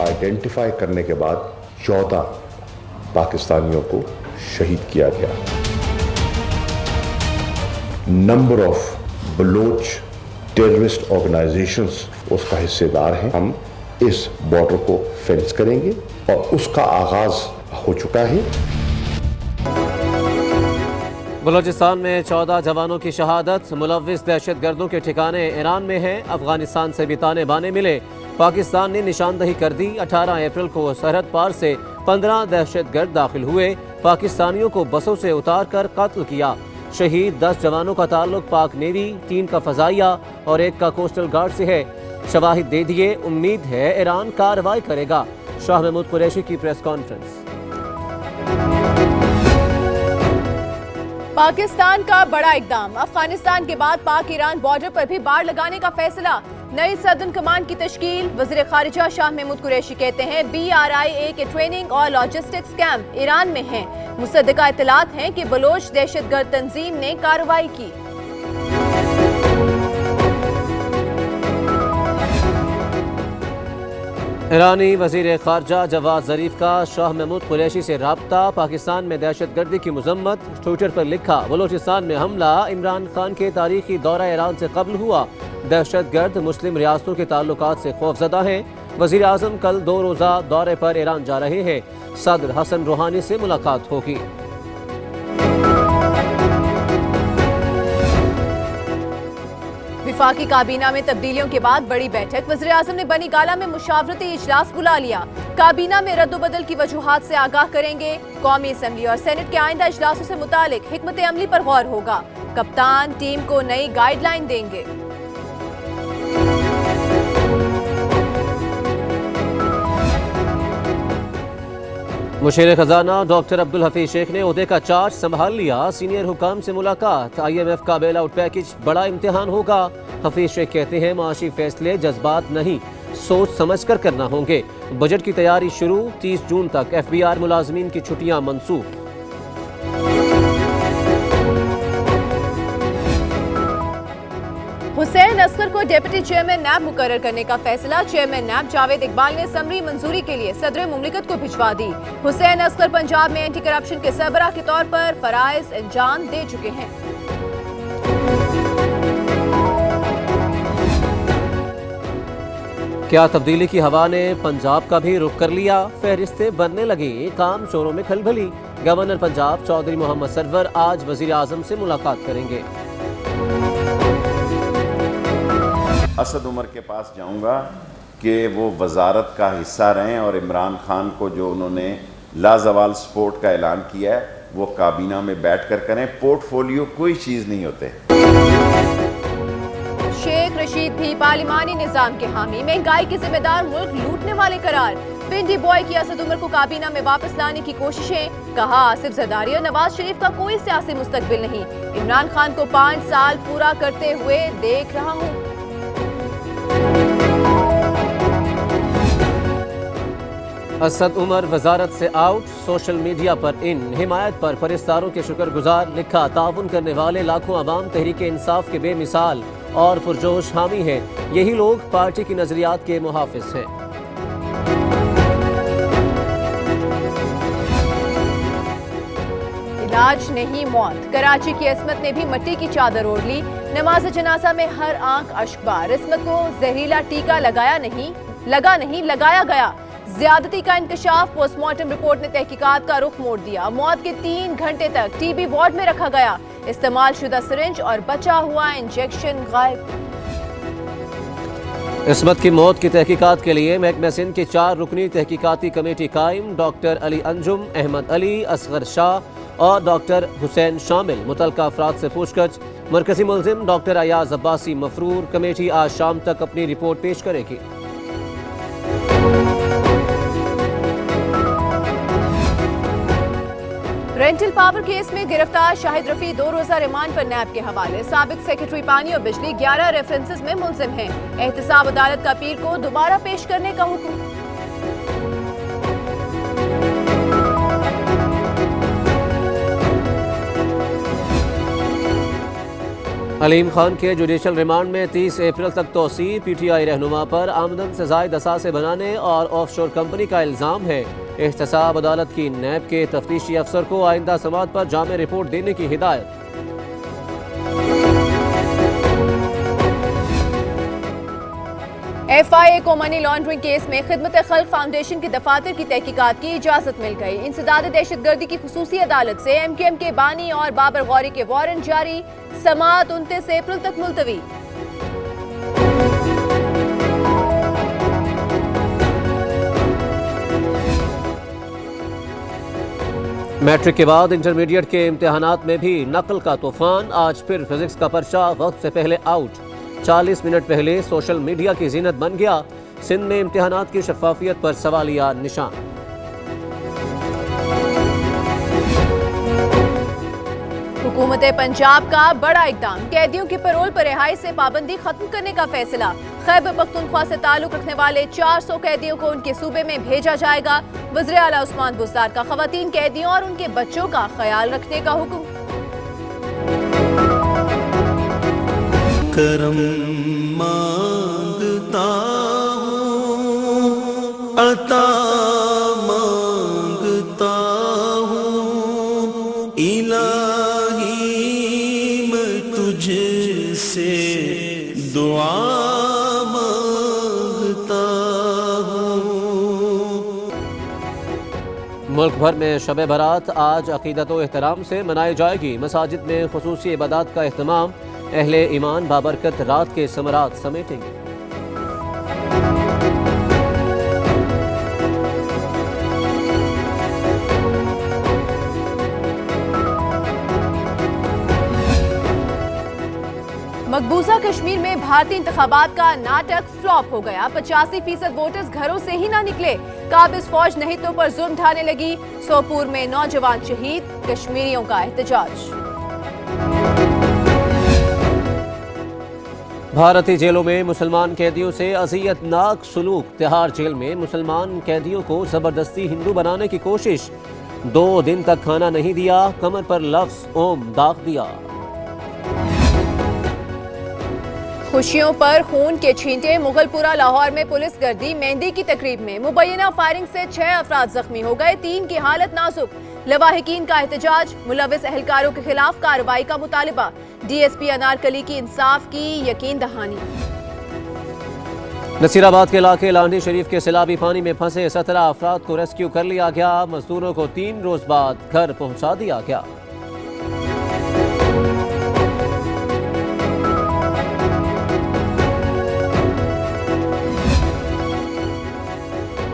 Identify करने के बाद 14 पाकिस्तानियों को शहीद किया गया। Number of Baloch terrorist organisations उसका हिस्सेदार हैं। हम इस बॉर्डर को फेंस करेंगे और उसका आगाज हो चुका है। बलूचिस्तान में 14 जवानों की शहादत। मुलव्विस दहशतगर्दों के ठिकाने ईरान में हैं। अफगानिस्तान से भी ताने बाने मिले। पाकिस्तान ने निशानदही कर दी। 18 अप्रैल को सरहद पार से 15 दहशतगर्द दाखिल हुए। पाकिस्तानियों को बसों से उतार कर कत्ल किया। शहीद 10 जवानों का ताल्लुक पाक नेवी, 3 का फजाइया और 1 का कोस्टल गार्ड से है। शवाहिद दे दिए। उम्मीद है ईरान कार्रवाई करेगा। शाह महमूद कुरैशी की प्रेस कॉन्फ्रेंस। पाकिस्तान का बड़ा इकदाम। अफगानिस्तान के बाद पाक ईरान बॉर्डर पर भी बाड़ लगाने का फैसला। नई सदर्न कमांड की तश्कील। वज़ीर खारिजा शाह महमूद कुरैशी कहते हैं BRIA के ट्रेनिंग और लॉजिस्टिक्स कैंप ईरान में हैं। मुसद्दका इत्तलात हैं कि बलोच दहशतगर्द तंजीम ने कार्रवाई की। ईरानी वज़ीर खारजा जवाद ज़रीफ का शाह महमूद कुरैशी से राब्ता। पाकिस्तान में दहशतगर्दी की मज़म्मत। ट्विटर पर लिखा, बलूचिस्तान में हमला इमरान खान के तारीखी दौरा ईरान से कबल हुआ। दहशतगर्द मुस्लिम रियासतों के ताल्लुकात से खौफजदा हैं। वज़ीर आज़म कल 2 रोज़ा दौरे पर ईरान जा रहे हैं। सदर हसन रूहानी से मुलाकात होगी। वफाकी काबीना में तब्दीलियों के बाद बड़ी बैठक। वज़ीर आज़म ने बनी गाला में मुशावरती इजलास बुला लिया। काबीना में रद्दोबदल की वजूहात से आगाह करेंगे। कौमी असम्बली और सेनेट के आइंदा इजलासों से मुतालिक हिकमत अमली पर गौर होगा। कप्तान टीम को नई गाइडलाइन देंगे। मुशीर खजाना डॉक्टर अब्दुल हफीज शेख ने ओहदे का चार्ज संभाल लिया। सीनियर हुकाम से मुलाकात। IMF का बेल आउट पैकेज बड़ा इम्तिहान होगा। हफीज शेख कहते हैं माशी फैसले जज्बात नहीं सोच समझ कर करना होंगे। बजट की तैयारी शुरू। 30 जून तक FBR मुलाजमीन की छुट्टियां मंसूख। हुसैन असगर को डिप्टी चेयरमैन नैब मुकर्रर करने का फैसला। चेयरमैन नैब जावेद इकबाल ने समरी मंजूरी के लिए सदर मुमलिकत को भिजवा दी। हुसैन असगर पंजाब में एंटी करप्शन के सरबराह के तौर पर फराइज अंजाम दे चुके हैं। क्या तब्दीली की हवा ने पंजाब का भी रुख कर लिया? फहरिस्तें बनने लगी। काम चोरों में खलबली। गवर्नर पंजाब चौधरी मोहम्मद सरवर आज वजीर आजम से मुलाकात करेंगे। असद उमर के पास जाऊंगा कि वो वजारत का हिस्सा रहें और इमरान खान को जो उन्होंने लाजवाल सपोर्ट का ऐलान किया है वो काबीना में बैठ कर करें। पोर्टफोलियो कोई चीज़ नहीं होते। शेख रशीद भी पार्लिमानी निजाम के हामी। महंगाई के जिम्मेदार मुल्क लूटने वाले करार। पिंडी बॉय की असद उमर को काबीना में वापस लाने की कोशिशें। कहा आसिफ जरदारी और नवाज शरीफ का कोई सियासी मुस्तकबिल नहीं। इमरान खान को 5 साल पूरा करते हुए देख रहा हूँ। असद उमर वजारत से आउट। सोशल मीडिया पर इन हिमायत पर फरिश्तारों के शुक्रगुजार। लिखा, ताउन करने वाले लाखों अवाम तहरीक इंसाफ के बेमिसाल और पुरजोश हामी हैं। यही लोग पार्टी की नजरियात के मुहाफिज हैं। इलाज नहीं मौत। कराची की इस्मत ने भी मिट्टी की चादर ओढ़ ली। नमाज जनाजा में हर आंख अश्कबार। इस्मत को जहरीला टीका लगाया नहीं लगाया गया। ज्यादती का इंकशाफ। पोस्टमार्टम रिपोर्ट ने तहकीकात का रुख मोड़ दिया। मौत के 3 घंटे तक TB वार्ड में रखा गया। इस्तेमाल शुदा सिरिंज और बचा हुआ इंजेक्शन गायब। इस्मत की मौत की तहकीकात के लिए महकमा सिंध की 4 रुकनी तहकीकाती कमेटी कायम। डॉक्टर अली अंजुम, अहमद अली, असगर शाह और डॉक्टर हुसैन शामिल। मुतल्लिका अफराद से पूछताछ। मरकजी मुल्जिम डॉक्टर अयाज अब्बासी मफरूर। कमेटी आज शाम तक अपनी रिपोर्ट पेश करेगी। रेंटल पावर केस में गिरफ्तार शाहिद रफी 2 रोजा रिमांड पर नैब के हवाले। साबिक सेक्रेटरी पानी और बिजली 11 रेफरेंसेस में मुलजिम हैं। एहतसाब अदालत का अपील को दोबारा पेश करने का हुक्म। علیم خان کے جوڈیشل ریمانڈ میں 30 اپریل تک توسیع، پی ٹی آئی رہنما پر آمدن سے زائد اثاثے بنانے اور آف شور کمپنی کا الزام ہے۔ احتساب عدالت کی نیب کے تفتیشی افسر کو آئندہ سماعت پر جامع رپورٹ دینے کی ہدایت۔ ایف آئی اے کو منی لانڈرنگ کیس میں خدمت خلق فاؤنڈیشن کے دفاتر کی تحقیقات کی اجازت مل گئی۔ انسداد دہشت گردی کی خصوصی عدالت سے ایم کیو ایم کے بانی اور بابر غوری کے وارنٹ جاری، سماعت 29 اپریل تک ملتوی۔ میٹرک کے بعد انٹرمیڈیٹ کے امتحانات میں بھی نقل کا طوفان، آج پھر فزکس کا پرچہ وقت سے پہلے آؤٹ، 40 منٹ پہلے سوشل میڈیا کی زینت بن گیا۔ سندھ میں امتحانات کی شفافیت پر سوالیہ نشان۔ حکومت پنجاب کا بڑا اقدام، قیدیوں کی پیرول پر رہائی سے پابندی ختم کرنے کا فیصلہ۔ خیبر پختونخوا سے تعلق رکھنے والے 400 قیدیوں کو ان کے صوبے میں بھیجا جائے گا۔ وزیر اعلیٰ عثمان بزدار کا خواتین قیدیوں اور ان کے بچوں کا خیال رکھنے کا حکم۔ کرم مانگتا ہوں، عطا مانگتا ہوں، الہی میں تجھ سے دعا مانگتا ہوں۔ ملک بھر میں شب برات آج عقیدت و احترام سے منائی جائے گی۔ مساجد میں خصوصی عبادات کا اہتمام، اہل ایمان بابرکت رات کے ثمرات سمیٹیں گے۔ مقبوضہ کشمیر میں بھارتی انتخابات کا ناٹک فلاپ ہو گیا۔ 85% ووٹرز گھروں سے ہی نہ نکلے۔ قابض فوج نہتوں پر ظلم ڈھانے لگی۔ سوپور میں نوجوان شہید، کشمیریوں کا احتجاج۔ بھارتی جیلوں میں مسلمان قیدیوں سے اذیت ناک سلوک، تہاڑ جیل میں مسلمان قیدیوں کو زبردستی ہندو بنانے کی کوشش، 2 دن تک کھانا نہیں دیا، کمر پر لفظ اوم داغ دیا۔ خوشیوں پر خون کے چھینٹے، مغل پورہ لاہور میں پولیس گردی مہندی کی تقریب میں مبینہ فائرنگ سے 6 افراد زخمی ہو گئے، 3 کی حالت نازک۔ لواحقین کا احتجاج، ملوث اہلکاروں کے خلاف کارروائی کا مطالبہ، ڈی ایس پی انارکلی کی انصاف کی یقین دہانی۔ نصیر آباد کے علاقے لانڈی شریف کے سیلابی پانی میں پھنسے 17 افراد کو ریسکیو کر لیا گیا، مزدوروں کو 3 روز بعد گھر پہنچا دیا گیا۔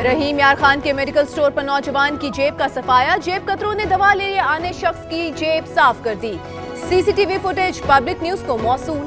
رحیم یار خان کے میڈیکل سٹور پر نوجوان کی جیب کا صفایا، جیب کتروں نے دوا لے آنے شخص کی جیب صاف کر دی۔ C C T V footage public news کو موصول۔